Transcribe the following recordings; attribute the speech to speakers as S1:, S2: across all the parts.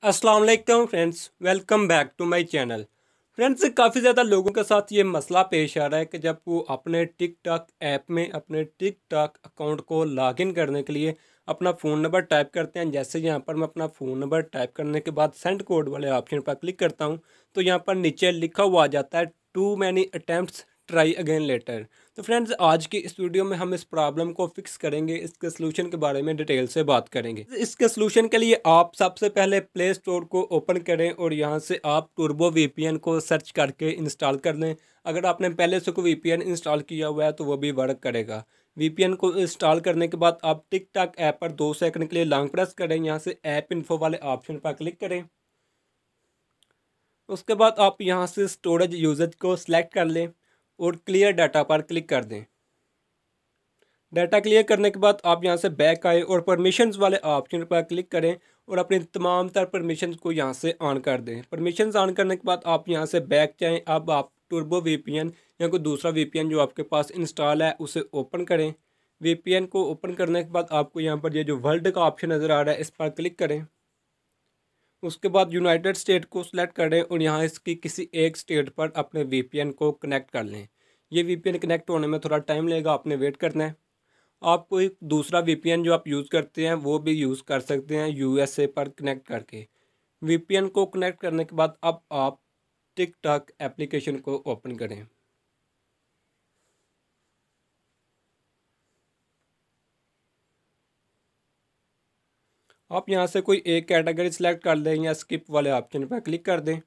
S1: अस्सलाम वालेकुम friends, welcome back to my channel. Friends, काफ़ी ज़्यादा लोगों के साथ ये मसला पेश आ रहा है कि जब वो अपने टिकटॉक ऐप में अपने टिकटॉक अकाउंट को लॉगिन करने के लिए अपना फ़ोन नंबर टाइप करते हैं। जैसे यहाँ पर मैं अपना फ़ोन नंबर टाइप करने के बाद सेंड कोड वाले ऑप्शन पर क्लिक करता हूँ, तो यहाँ पर नीचे लिखा हुआ आ जाता है too many attempts, try again later. तो फ्रेंड्स, आज की इस वीडियो में हम इस प्रॉब्लम को फिक्स करेंगे, इसके सलूशन के बारे में डिटेल से बात करेंगे। इसके सलूशन के लिए आप सबसे पहले प्ले स्टोर को ओपन करें और यहाँ से आप टर्बो वीपीएन को सर्च करके इंस्टॉल कर लें। अगर आपने पहले से कोई वीपीएन इंस्टॉल किया हुआ है तो वो भी वर्क करेगा। वीपीएन को इंस्टॉल करने के बाद आप टिकटॉक ऐप पर 2 सेकंड के लिए लॉन्ग प्रेस करें, यहाँ से ऐप इन्फो वाले ऑप्शन पर क्लिक करें। उसके बाद आप यहाँ से स्टोरेज यूजेज को सिलेक्ट कर लें और क्लियर डाटा पर क्लिक कर दें। डाटा क्लियर करने के बाद आप यहाँ से बैक आए और परमिशंस वाले ऑप्शन पर क्लिक करें और अपनी तमाम तर परमिशंस को यहाँ से ऑन कर दें। परमिशंस ऑन करने के बाद आप यहाँ से बैक जाएं। अब आप टर्बो वीपीएन या कोई दूसरा वीपीएन जो आपके पास इंस्टॉल है उसे ओपन करें। वीपीएन को ओपन करने के बाद आपको यहाँ पर ये जो वर्ल्ड का ऑप्शन नज़र आ रहा है इस पर क्लिक करें। उसके बाद यूनाइटेड स्टेट को सिलेक्ट करें और यहाँ इसकी किसी एक स्टेट पर अपने वीपीएन को कनेक्ट कर लें। ये वीपीएन कनेक्ट होने में थोड़ा टाइम लगेगा, आपने वेट करना है। आप कोई दूसरा वीपीएन जो आप यूज़ करते हैं वो भी यूज़ कर सकते हैं यूएसए पर कनेक्ट करके। वीपीएन को कनेक्ट करने के बाद अब आप टिकटॉक एप्लीकेशन को ओपन करें। आप यहाँ से कोई एक कैटेगरी सेलेक्ट कर लें या स्किप वाले ऑप्शन पर क्लिक कर दें।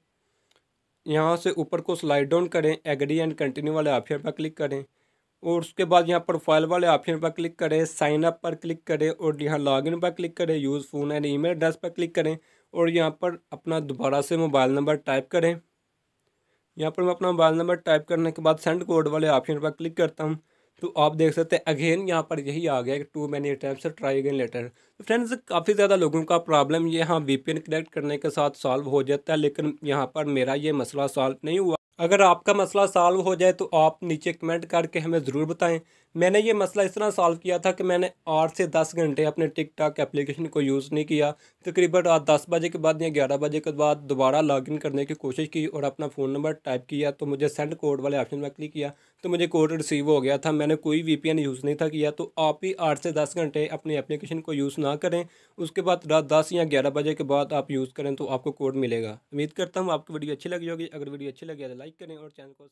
S1: यहाँ से ऊपर को स्लाइड डाउन करें, एग्री एंड कंटिन्यू वाले ऑप्शन पर क्लिक करें और उसके बाद यहाँ प्रोफाइल वाले ऑप्शन पर क्लिक करें, साइन अप पर क्लिक करें और यहाँ लॉगिन पर क्लिक करें, use phone and email address पर क्लिक करें और यहाँ पर अपना दोबारा से मोबाइल नंबर टाइप करें। यहाँ पर मैं अपना मोबाइल नंबर टाइप करने के बाद सेंड कोड वाले ऑप्शन पर क्लिक करता हूँ, तो आप देख सकते हैं अगेन यहाँ पर यही आ गया कि too many attempts try again later. तो फ्रेंड्स, काफ़ी ज़्यादा लोगों का प्रॉब्लम ये यहाँ वीपीएन कनेक्ट करने के साथ सॉल्व हो जाता है, लेकिन यहाँ पर मेरा ये मसला सॉल्व नहीं हुआ। अगर आपका मसला सॉल्व हो जाए तो आप नीचे कमेंट करके हमें ज़रूर बताएं। मैंने ये मसला इस तरह सॉल्व किया था कि मैंने 8 से 10 घंटे अपने टिकटॉक एप्लीकेशन को यूज़ नहीं किया। तकरीबन रात 10 बजे के बाद या 11 बजे के बाद दोबारा लॉगिन करने की कोशिश की और अपना फ़ोन नंबर टाइप किया, तो मुझे सेंड कोड वाले ऑप्शन पर क्लिक किया तो मुझे कोड रिसीव हो गया था। मैंने कोई वीपीएन यूज़ नहीं था किया। तो आप भी 8 से 10 घंटे अपनी एप्लीकेशन को यूज़ ना करें, उसके बाद रात 10 या 11 बजे के बाद आप यूज़ करें तो आपको कोड मिलेगा। उम्मीद करता हूँ आपको वीडियो अच्छी लगी होगी। अगर वीडियो अच्छी लगी है तो लाइक करें और चैनल को